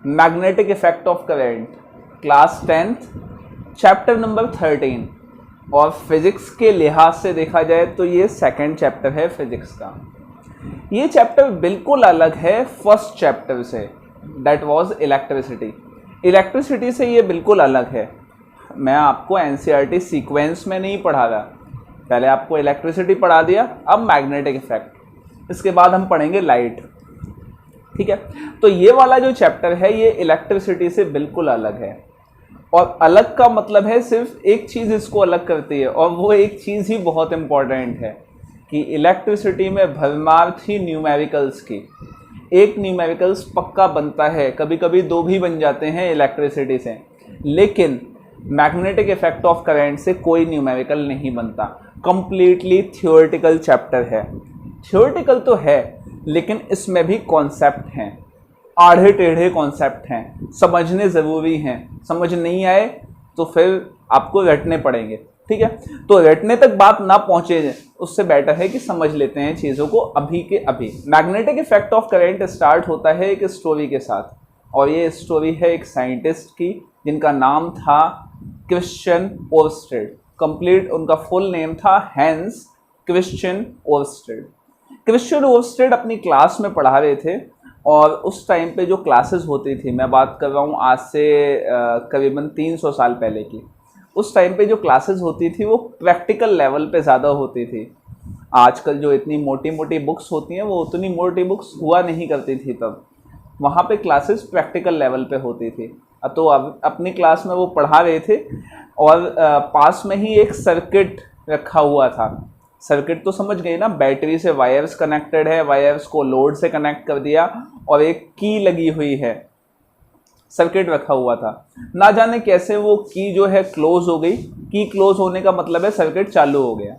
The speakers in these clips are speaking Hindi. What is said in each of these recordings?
Magnetic effect of current, class 10th, chapter number 13। और फिजिक्स के लिहाज से देखा जाए तो ये सेकंड चैप्टर है फिजिक्स का। ये चैप्टर बिल्कुल अलग है फर्स्ट चैप्टर से, दैट वाज इलेक्ट्रिसिटी। इलेक्ट्रिसिटी से ये बिल्कुल अलग है। मैं आपको एनसीईआरटी सीक्वेंस में नहीं पढ़ा रहा, पहले आपको इलेक्ट्रिसिटी पढ़ा दिया, अब मैग्नेटिक इफेक्ट, इसके बाद हम पढ़ेंगे लाइट। ठीक है, तो ये वाला जो चैप्टर है ये इलेक्ट्रिसिटी से बिल्कुल अलग है। और अलग का मतलब है सिर्फ एक चीज़ इसको अलग करती है, और वो एक चीज़ ही बहुत इंपॉर्टेंट है कि इलेक्ट्रिसिटी में भरमार थी न्यूमेरिकल्स की। एक न्यूमेरिकल्स पक्का बनता है, कभी कभी दो भी बन जाते हैं इलेक्ट्रिसिटी से, लेकिन मैग्नेटिक इफेक्ट ऑफ करंट से कोई न्यूमेरिकल नहीं बनता। कंप्लीटली थियोरेटिकल चैप्टर है। थियोरेटिकल तो है लेकिन इसमें भी कॉन्सेप्ट हैं, आढ़े टेढ़े कॉन्सेप्ट हैं, समझने ज़रूरी हैं। समझ नहीं आए तो फिर आपको रटने पड़ेंगे। ठीक है, तो रटने तक बात ना पहुंचे उससे बेटर है कि समझ लेते हैं चीज़ों को अभी के अभी। Magnetic effect of current start होता है एक स्टोरी के साथ, और ये स्टोरी है एक साइंटिस्ट की जिनका नाम था क्रिश्चियन ओरस्टेड। कंप्लीट उनका फुल नेम था Hans Christian Oersted. Christian Oersted अपनी क्लास में पढ़ा रहे थे, और उस टाइम पे जो क्लासेस होती थी, मैं बात कर रहा हूँ आज से करीबन 300 साल पहले की, उस टाइम पे जो क्लासेस होती थी वो प्रैक्टिकल लेवल पे ज़्यादा होती थी। आजकल जो इतनी मोटी मोटी बुक्स होती हैं वो उतनी मोटी बुक्स हुआ नहीं करती थी तब। वहाँ पे क्लासेस प्रैक्टिकल लेवल पे होती थी। तो अब अपनी क्लास में वो पढ़ा रहे थे, और पास में ही एक सर्किट रखा हुआ था। सर्किट तो समझ गए ना, बैटरी से वायर्स कनेक्टेड है, वायर्स को लोड से कनेक्ट कर दिया, और एक की लगी हुई है, सर्किट रखा हुआ था। ना जाने कैसे वो की जो है क्लोज हो गई। की क्लोज होने का मतलब है सर्किट चालू हो गया।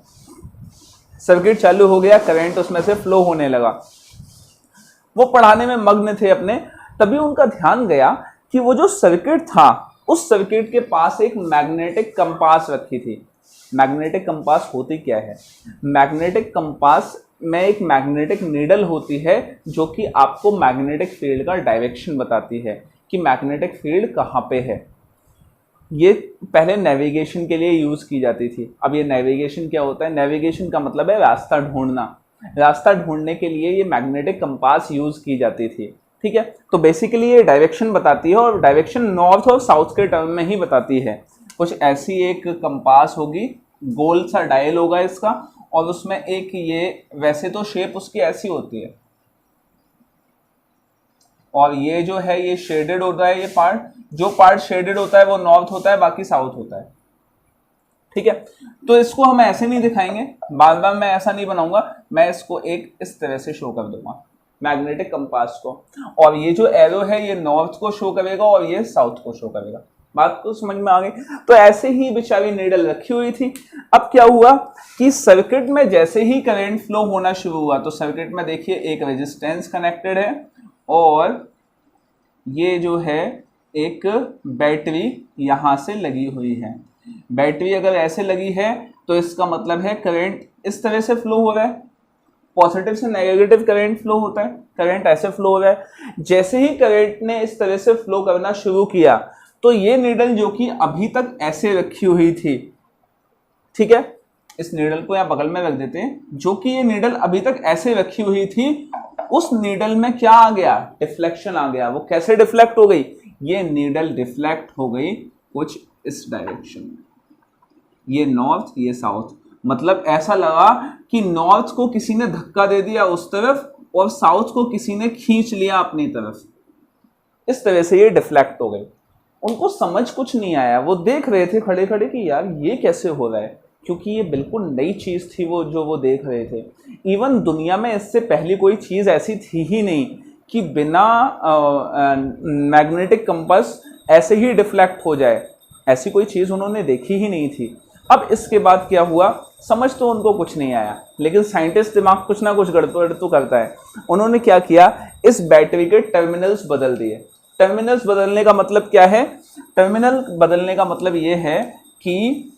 सर्किट चालू हो गया, करंट उसमें से फ्लो होने लगा। वो पढ़ाने में मग्न थे अपने, तभी उनका ध्यान गया कि वो जो सर्किट था उस सर्किट के पास एक मैग्नेटिक कंपास रखी थी। मैग्नेटिक कंपास होती क्या है? मैग्नेटिक कंपास में एक मैग्नेटिक नीडल होती है जो कि आपको मैग्नेटिक फील्ड का डायरेक्शन बताती है कि मैग्नेटिक फील्ड कहाँ पे है। ये पहले नेविगेशन के लिए यूज़ की जाती थी। अब ये नेविगेशन क्या होता है? नेविगेशन का मतलब है रास्ता ढूंढना। रास्ता ढूंढने के लिए ये मैग्नेटिक कंपास यूज़ की जाती थी। ठीक है, तो बेसिकली ये डायरेक्शन बताती है, और डायरेक्शन नॉर्थ और साउथ के टर्म में ही बताती है। कुछ ऐसी एक कंपास होगी, गोल सा डायल होगा इसका, और उसमें एक ये, वैसे तो शेप उसकी ऐसी होती है, और ये जो है ये शेडेड होता है। ये पार्ट, जो पार्ट शेडेड होता है वो नॉर्थ होता है, बाकी साउथ होता है। ठीक है, तो इसको हम ऐसे नहीं दिखाएंगे, बार बार मैं ऐसा नहीं बनाऊंगा, मैं इसको एक इस तरह से शो कर दूंगा मैग्नेटिक कंपास को, और ये जो एरो है ये नॉर्थ को शो करेगा और ये साउथ को शो करेगा। बात को समझ में आ गई? तो ऐसे ही बेचारी नीडल रखी हुई थी। अब क्या हुआ कि सर्किट में जैसे ही करंट फ्लो होना शुरू हुआ, तो सर्किट में देखिए एक रेजिस्टेंस कनेक्टेड है, और ये जो है एक बैटरी यहां से लगी हुई है। बैटरी अगर ऐसे लगी है तो इसका मतलब है करंट इस तरह से फ्लो हो रहा है, पॉजिटिव से नेगेटिव करंट फ्लो होता है, करंट ऐसे फ्लो हो रहा है। जैसे ही करंट ने इस तरह से फ्लो करना शुरू किया, तो ये नीडल जो कि अभी तक ऐसे रखी हुई थी, ठीक है, इस नीडल को यहां बगल में रख देते हैं, जो कि ये नीडल अभी तक ऐसे रखी हुई थी, उस नीडल में क्या आ गया? डिफ्लेक्शन आ गया। वो कैसे डिफ्लेक्ट हो गई? ये नीडल डिफ्लेक्ट हो गई कुछ इस डायरेक्शन में, ये नॉर्थ ये साउथ। मतलब ऐसा लगा कि नॉर्थ को किसी ने धक्का दे दिया उस तरफ, और साउथ को किसी ने खींच लिया अपनी तरफ। इस तरह से ये डिफ्लेक्ट हो गई। उनको समझ कुछ नहीं आया, वो देख रहे थे खड़े खड़े कि यार ये कैसे हो रहा है, क्योंकि ये बिल्कुल नई चीज़ थी वो जो वो देख रहे थे। इवन दुनिया में इससे पहले कोई चीज़ ऐसी थी ही नहीं कि बिना मैग्नेटिक कंपास ऐसे ही डिफ्लेक्ट हो जाए। ऐसी कोई चीज़ उन्होंने देखी ही नहीं थी। अब इसके बाद क्या हुआ, समझ तो उनको कुछ नहीं आया, लेकिन साइंटिस्ट दिमाग कुछ ना कुछ गड़बड़ तो करता है। उन्होंने क्या किया, इस बैटरी के टर्मिनल्स बदल दिए। टर्मिनल्स बदलने का मतलब क्या है? टर्मिनल बदलने का मतलब ये है कि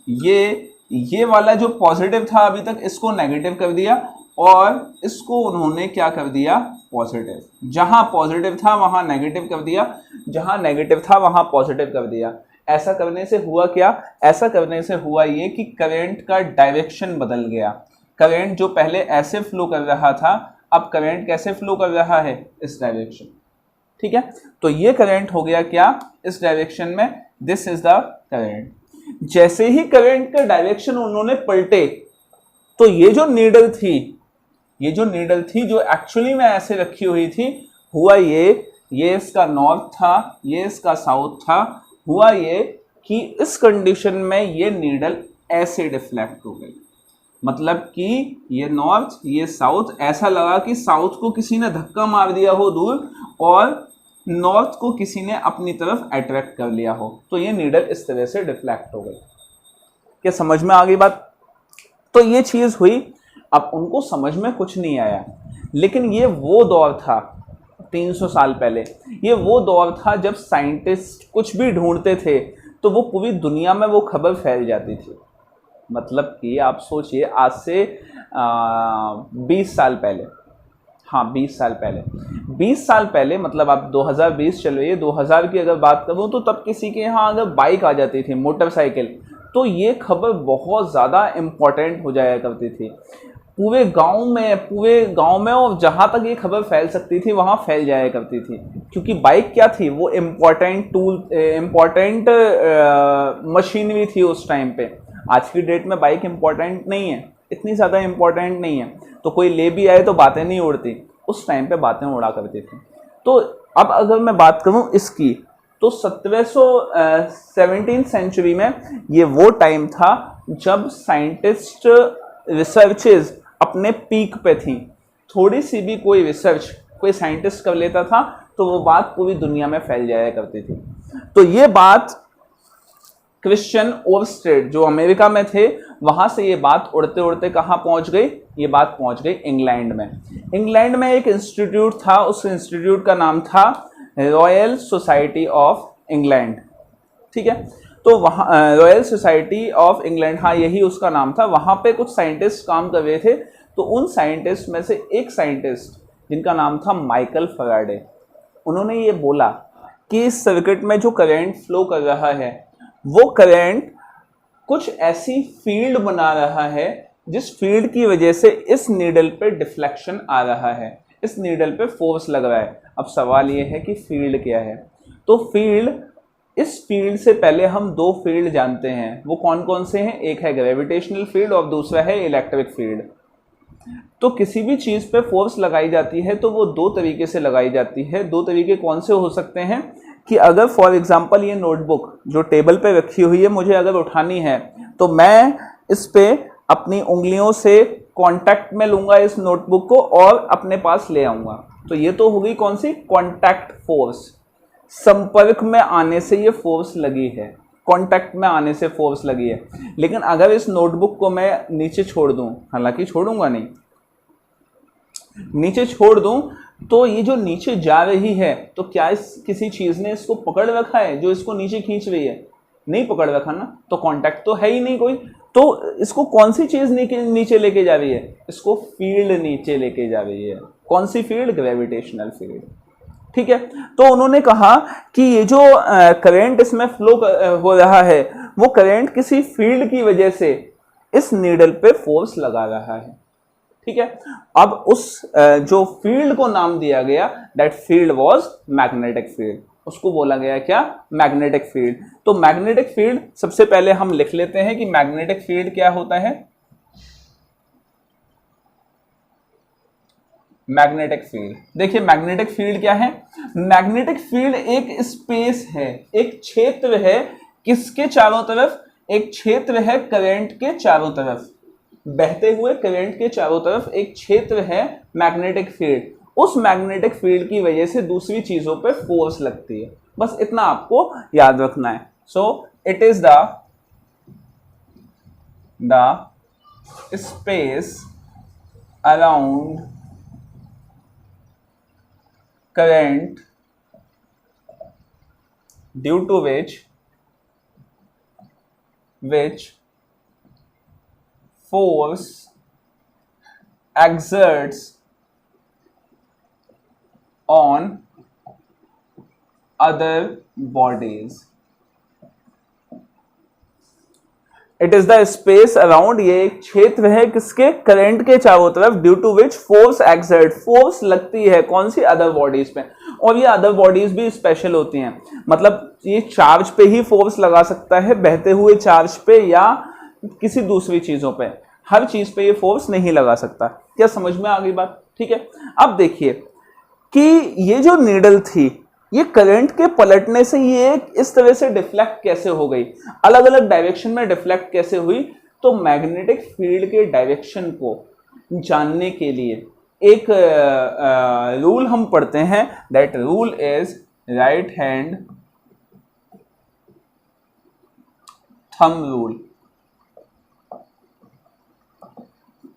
ये वाला जो पॉजिटिव था अभी तक, इसको नेगेटिव कर दिया, और इसको उन्होंने क्या कर दिया, पॉजिटिव। जहां पॉजिटिव था वहां नेगेटिव कर दिया, जहां नेगेटिव था वहां पॉजिटिव कर दिया। ऐसा करने से हुआ क्या, ऐसा करने से हुआ ये कि करंट का डायरेक्शन बदल गया। करंट जो पहले ऐसे फ्लो कर रहा था, अब करंट कैसे फ्लो कर रहा है, इस डायरेक्शन। ठीक है, तो ये करंट हो गया क्या, इस डायरेक्शन में, दिस इज द करंट। जैसे ही करंट का डायरेक्शन उन्होंने पलटे, तो ये जो नीडल थी, ये जो नीडल थी जो एक्चुअली में ऐसे रखी हुई थी, हुआ ये इसका नॉर्थ था, ये इसका साउथ था। हुआ ये कि इस कंडीशन में ये नीडल ऐसे डिफ्लेक्ट हो गई, मतलब कि ये नॉर्थ ये साउथ, ऐसा लगा कि साउथ को किसी ने धक्का मार दिया हो दूर और नॉर्थ को किसी ने अपनी तरफ अट्रैक्ट कर लिया हो, तो ये नीडल इस तरह से डिफ्लेक्ट हो गई। क्या समझ में आ गई बात? तो ये चीज हुई। अब उनको समझ में कुछ नहीं आया, लेकिन ये वो दौर था 300 साल पहले, ये वो दौर था जब साइंटिस्ट कुछ भी ढूंढते थे तो वो पूरी दुनिया में वो खबर फैल जाती थी। मतलब कि आप सोचिए, आज से 20 साल पहले, हाँ 20 साल पहले, 20 साल पहले मतलब आप 2020 चल रही है, 2000 की अगर बात करूँ तो तब किसी के यहाँ अगर बाइक आ जाती थी, मोटरसाइकिल, तो ये खबर बहुत ज़्यादा इम्पोर्टेंट हो जाया करती थी पूरे गांव में, और जहाँ तक ये खबर फैल सकती थी वहाँ फैल जाया करती थी, क्योंकि बाइक क्या थी, वो इम्पोर्टेंट टूल, इम्पोर्टेंट मशीनरी थी उस टाइम पे। आज की डेट में बाइक इम्पोर्टेंट नहीं है, इतनी ज़्यादा इम्पोर्टेंट नहीं है, तो कोई ले भी आए तो बातें नहीं उड़ती, उस टाइम पे बातें उड़ा करती थी। तो अब अगर मैं बात करूँ इसकी, तो 17वीं सेंचुरी में ये वो टाइम था जब साइंटिस्ट रिसर्चेज अपने पीक पे थी। थोड़ी सी भी कोई रिसर्च कोई साइंटिस्ट कर लेता था तो वो बात पूरी दुनिया में फैल जाया करती थी। तो ये बात क्रिश्चियन ओवरस्टेड जो अमेरिका में थे, वहां से ये बात उड़ते उड़ते कहाँ पहुंच गई, ये बात पहुंच गई इंग्लैंड में। इंग्लैंड में एक इंस्टीट्यूट था, उस इंस्टीट्यूट का नाम था रॉयल सोसाइटी ऑफ इंग्लैंड। ठीक है, तो वहाँ रॉयल सोसाइटी ऑफ इंग्लैंड, हाँ यही उसका नाम था। वहाँ पे कुछ साइंटिस्ट काम कर रहे थे, तो उन साइंटिस्ट में से एक साइंटिस्ट जिनका नाम था माइकल फैराडे, उन्होंने ये बोला कि इस सर्किट में जो करंट फ्लो कर रहा है वो करंट कुछ ऐसी फील्ड बना रहा है जिस फील्ड की वजह से इस नीडल पे डिफ्लेक्शन आ रहा है, इस नीडल पे फोर्स लग रहा है। अब सवाल ये है कि फील्ड क्या है, तो फील्ड, इस फील्ड से पहले हम दो फील्ड जानते हैं, वो कौन कौन से हैं, एक है ग्रेविटेशनल फील्ड और दूसरा है इलेक्ट्रिक फील्ड। तो किसी भी चीज़ पे फोर्स लगाई जाती है तो वो दो तरीके से लगाई जाती है। दो तरीके कौन से हो सकते हैं कि अगर फॉर एग्जांपल ये नोटबुक जो टेबल पे रखी हुई है मुझे अगर उठानी है, तो मैं इस पे अपनी उंगलियों से कांटेक्ट में लूंगा इस नोटबुक को और अपने पास ले आऊंगा, तो ये तो हो गई कौन सी, कांटेक्ट फोर्स। संपर्क में आने से ये फोर्स लगी है, कांटेक्ट में आने से फोर्स लगी है। लेकिन अगर इस नोटबुक को मैं नीचे छोड़ दूं, हालांकि छोड़ूंगा नहीं, नीचे छोड़ दूं, तो ये जो नीचे जा रही है, तो क्या किसी चीज ने इसको पकड़ रखा है जो इसको नीचे खींच रही है, नहीं पकड़ रखा ना, तो कांटेक्ट तो है ही नहीं कोई। तो इसको कौन सी चीज नीचे लेके जा रही है, इसको फील्ड नीचे लेके जा रही है। कौन सी फील्ड, ग्रेविटेशनल फील्ड। ठीक है, तो उन्होंने कहा कि ये जो करंट इसमें फ्लो हो रहा है वो करंट किसी फील्ड की वजह से इस नीडल पे फोर्स लगा रहा है। ठीक है, अब उस जो फील्ड को नाम दिया गया, that field was magnetic field, उसको बोला गया क्या, मैग्नेटिक फील्ड। तो मैग्नेटिक फील्ड सबसे पहले हम लिख लेते हैं कि मैग्नेटिक फील्ड क्या होता है। मैग्नेटिक फील्ड, देखिए मैग्नेटिक फील्ड क्या है, मैग्नेटिक फील्ड एक स्पेस है, एक क्षेत्र है, किसके चारों तरफ, एक क्षेत्र है करंट के चारों तरफ, बहते हुए करंट के चारों तरफ एक क्षेत्र है मैग्नेटिक फील्ड। उस मैग्नेटिक फील्ड की वजह से दूसरी चीजों पे फोर्स लगती है, बस इतना आपको याद रखना है। So it is the space around current due to which force exerts on other bodies. It is the space around, ये एक क्षेत्र है किसके, करंट के चारों तरफ, due to which force exert, force लगती है कौन सी, अदर बॉडीज पे। और ये अदर बॉडीज भी स्पेशल होती हैं, मतलब ये चार्ज पे ही फोर्स लगा सकता है, बहते हुए चार्ज पे या किसी दूसरी चीजों पे, हर चीज पे ये फोर्स नहीं लगा सकता। क्या समझ में आ गई बात? ठीक है। अब देखिए कि ये जो नीडल थी, ये करंट के पलटने से ये इस तरह से डिफ्लेक्ट कैसे हो गई, अलग अलग डायरेक्शन में डिफ्लेक्ट कैसे हुई। तो मैग्नेटिक फील्ड के डायरेक्शन को जानने के लिए एक रूल हम पढ़ते हैं, that rule is right hand thumb rule.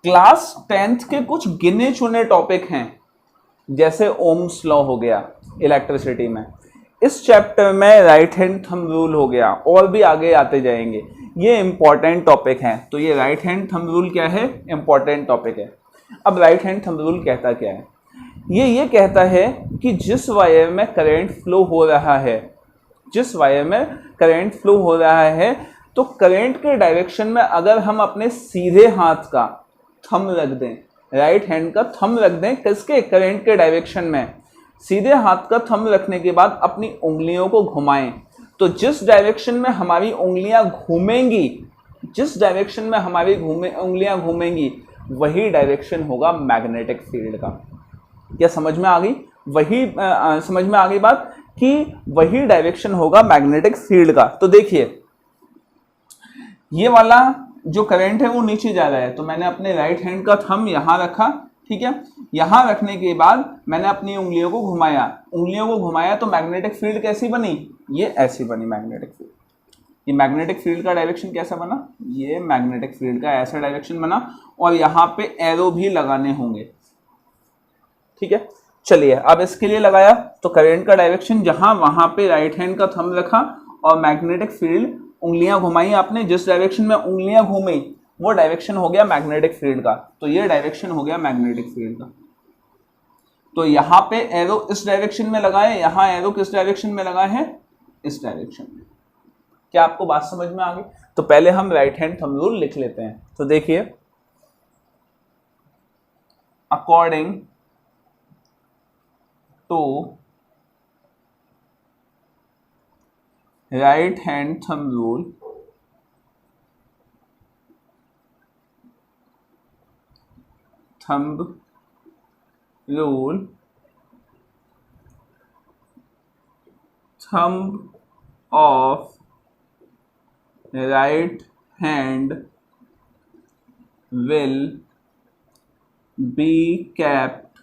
Class 10th के कुछ गिने चुने टॉपिक हैं, जैसे ओम्स लॉ हो गया इलेक्ट्रिसिटी में, इस चैप्टर में राइट हैंड थंब रूल हो गया, और भी आगे आते जाएंगे, ये इंपॉर्टेंट टॉपिक हैं। तो ये राइट हैंड थंब रूल क्या है, इंपॉर्टेंट टॉपिक है। अब राइट हैंड थंब रूल कहता क्या है, ये कहता है कि जिस वायर में करंट फ्लो हो रहा है, जिस वायर में करंट फ्लो हो रहा है, तो करंट के डायरेक्शन में अगर हम अपने सीधे हाथ का थंब रख दें, राइट हैंड का थंब रख दें, किसके, करंट के डायरेक्शन में, सीधे हाथ का थंब रखने के बाद अपनी उंगलियों को घुमाएं, तो जिस डायरेक्शन में हमारी उंगलियां घूमेंगी, जिस डायरेक्शन में हमारी उंगलियां घूमेंगी, वही डायरेक्शन होगा मैग्नेटिक फील्ड का। क्या समझ में आ गई? वही समझ में आ गई बात कि वही डायरेक्शन होगा मैग्नेटिक फील्ड का। तो देखिए ये वाला जो करंट है वो नीचे जा रहा है, तो मैंने अपने राइट हैंड का थंब यहां रखा, ठीक है। यहां रखने के बाद मैंने अपनी उंगलियों को घुमाया, तो मैग्नेटिक फील्ड कैसी बनी, ये ऐसी बनी मैग्नेटिक फील्ड। ये मैग्नेटिक फील्ड का डायरेक्शन कैसा बना, ये मैग्नेटिक फील्ड का ऐसा डायरेक्शन बना, और यहाँ पे एरो भी लगाने होंगे, ठीक है। चलिए अब इसके लिए लगाया, तो करंट का डायरेक्शन जहां, वहां पे राइट हैंड का थंब रखा, और मैग्नेटिक फील्ड, उंगलियां घुमाई आपने, जिस डायरेक्शन में उंगलियां घूमी वो डायरेक्शन हो गया मैग्नेटिक फील्ड का। तो ये डायरेक्शन हो गया मैग्नेटिक फील्ड का। तो यहां पे एरो इस डायरेक्शन में लगा है, यहां एरो किस डायरेक्शन में लगा है, इस डायरेक्शन में। क्या आपको बात समझ में आ गई? तो पहले हम राइट हैंड थंब रूल लिख लेते हैं। तो देखिए, according to right hand thumb rule, thumb rule, thumb of right hand will be kept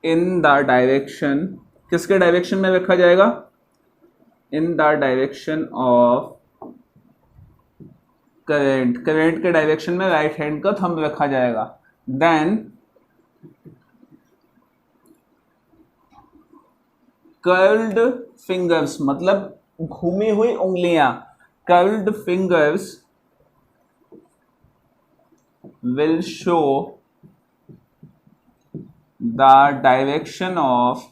in the direction, किसके डायरेक्शन में रखा जाएगा, in the direction of current, current के डायरेक्शन में राइट हैंड का थंब रखा जाएगा। देन कर्ल्ड फिंगर्स, मतलब घूमी हुई उंगलियां, curled fingers will show the direction of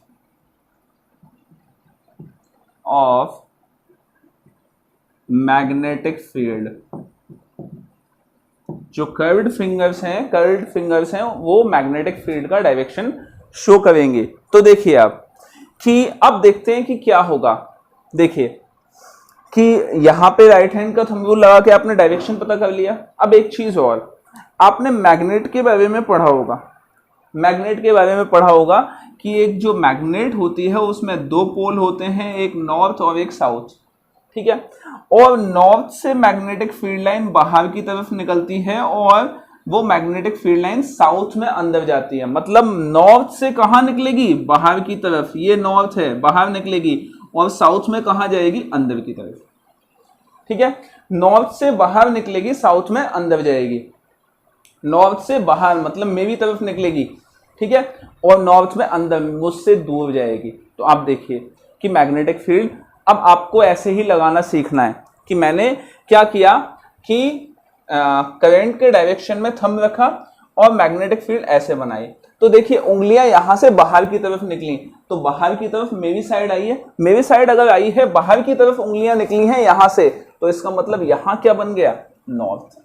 magnetic field. जो कर्व्ड फिंगर्स हैं वो मैग्नेटिक फील्ड का डायरेक्शन शो करेंगे। तो देखिए आप कि अब देखते हैं कि क्या होगा। देखिए कि यहां पे राइट हैंड का थंब रूल लगा के आपने डायरेक्शन पता कर लिया। अब एक चीज और, आपने मैग्नेट के बारे में पढ़ा होगा, कि एक जो मैग्नेट होती है उसमें दो पोल होते हैं, एक नॉर्थ और एक साउथ, ठीक है। और नॉर्थ से मैग्नेटिक फील्ड लाइन बाहर की तरफ निकलती है और वो मैग्नेटिक फील्ड लाइन साउथ में अंदर जाती है। मतलब नॉर्थ से कहां निकलेगी, बाहर की तरफ, ये नॉर्थ है, बाहर निकलेगी, और साउथ में कहां जाएगी, अंदर की तरफ, ठीक है। नॉर्थ से बाहर निकलेगी, साउथ में अंदर जाएगी। नॉर्थ से बाहर मतलब मेरी तरफ निकलेगी, ठीक है, और नॉर्थ में अंदर, मुझसे दूर जाएगी। तो आप देखिए कि मैग्नेटिक फील्ड अब आपको ऐसे ही लगाना सीखना है। कि मैंने क्या किया कि करंट के डायरेक्शन में थंब रखा और मैग्नेटिक फील्ड ऐसे बनाई। तो देखिए उंगलियां यहां से बाहर की तरफ निकली, तो बाहर की तरफ मेरी साइड आई है, मेरी साइड अगर आई है, बाहर की तरफ उंगलियां निकली हैं यहां से, तो इसका मतलब यहां क्या बन गया, नॉर्थ।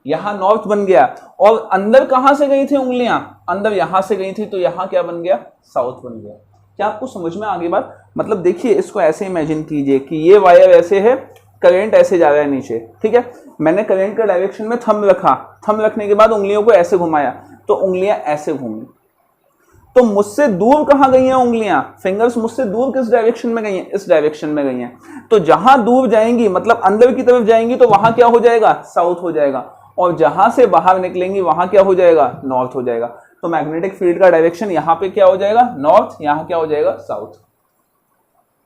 यहां नॉर्थ बन गया। और अंदर कहां से गई थी उंगलियां, अंदर यहां से गई थी, तो यहां क्या बन गया, साउथ बन गया। क्या आपको समझ में आ गई बात? मतलब देखिए इसको ऐसे इमेजिन कीजिए कि ये वायर ऐसे है, करंट ऐसे जा रहा है नीचे, ठीक है, मैंने करंट के डायरेक्शन में थंब रखा, थंब रखने के बाद उंगलियों को ऐसे घुमाया, तो उंगलियां ऐसे घूमी। तो मुझसे दूर कहां गई हैं उंगलियां, फिंगर्स मुझसे दूर किस डायरेक्शन में गई हैं, इस डायरेक्शन में गई हैं। तो जहां दूर जाएंगी मतलब अंदर की तरफ जाएंगी, तो वहां क्या हो जाएगा, साउथ हो जाएगा। और जहां से बाहर निकलेंगी वहां क्या हो जाएगा, नॉर्थ हो जाएगा। तो मैग्नेटिक फील्ड का डायरेक्शन यहाँ पे क्या हो जाएगा, नॉर्थ, यहाँ क्या हो जाएगा, साउथ।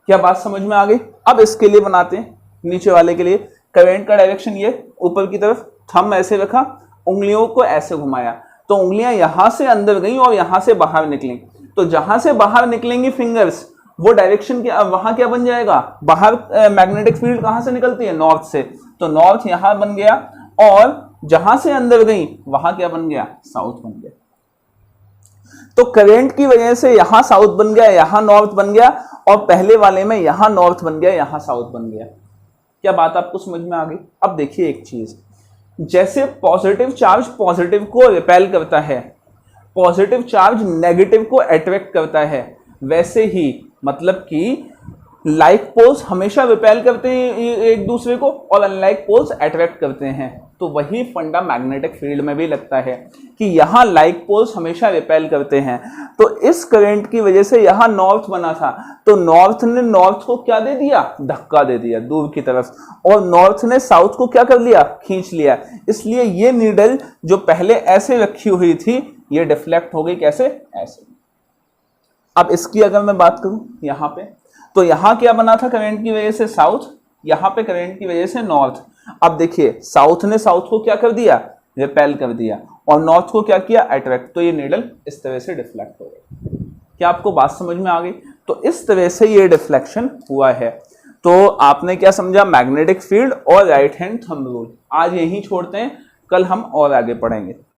क्या बात समझ में आ गई? अब इसके लिए बनाते हैं, नीचे वाले के लिए। करंट का डायरेक्शन ये ऊपर की तरफ, थंब ऐसे रखा, उंगलियों को ऐसे घुमाया, तो उंगलियां यहां से अंदर गई और यहां से बाहर निकली। तो जहां से बाहर निकलेंगी फिंगर्स, वो डायरेक्शन क्या, वहां क्या बन जाएगा, बाहर मैग्नेटिक फील्ड कहां से निकलती है, नॉर्थ से, तो नॉर्थ यहां बन गया। और जहां से अंदर गई वहां क्या बन गया, साउथ बन गया। तो करंट की वजह से यहां साउथ बन गया, यहां नॉर्थ बन गया, और पहले वाले में यहां नॉर्थ बन गया, यहां साउथ बन गया। क्या बात आपको समझ में आ गई? अब देखिए एक चीज, जैसे पॉजिटिव चार्ज पॉजिटिव को रिपेल करता है, पॉजिटिव चार्ज नेगेटिव को अट्रैक्ट करता है, वैसे ही मतलब कि लाइक पोल्स हमेशा रिपेल करते हैं एक दूसरे को और अनलाइक पोल्स अट्रैक्ट करते हैं। तो वही फंडा मैग्नेटिक फील्ड में भी लगता है कि यहाँ लाइक पोल्स हमेशा रिपेल करते हैं। तो इस करंट की वजह से यहाँ नॉर्थ बना था, तो नॉर्थ ने नॉर्थ को क्या दे दिया, धक्का दे दिया दूर की तरफ, और नॉर्थ ने साउथ को क्या कर लिया, खींच लिया। इसलिए ये नीडल जो पहले ऐसे रखी हुई थी, ये डिफ्लेक्ट हो गई, कैसे, ऐसे। अब इसकी अगर मैं बात करूं यहाँ पे, तो यहां क्या बना था करंट की वजह से, साउथ, यहां पे करंट की वजह से नॉर्थ। अब देखिए साउथ ने साउथ को क्या कर दिया, रिपेल कर दिया, और नॉर्थ को क्या किया, अट्रैक्ट। तो ये नीडल इस तरह से डिफ्लेक्ट हो गई। क्या आपको बात समझ में आ गई? तो इस तरह से ये डिफ्लेक्शन हुआ है। तो आपने क्या समझा, मैग्नेटिक फील्ड और राइट हैंड थंब रूल। आज यही छोड़ते हैं, कल हम और आगे पढ़ेंगे।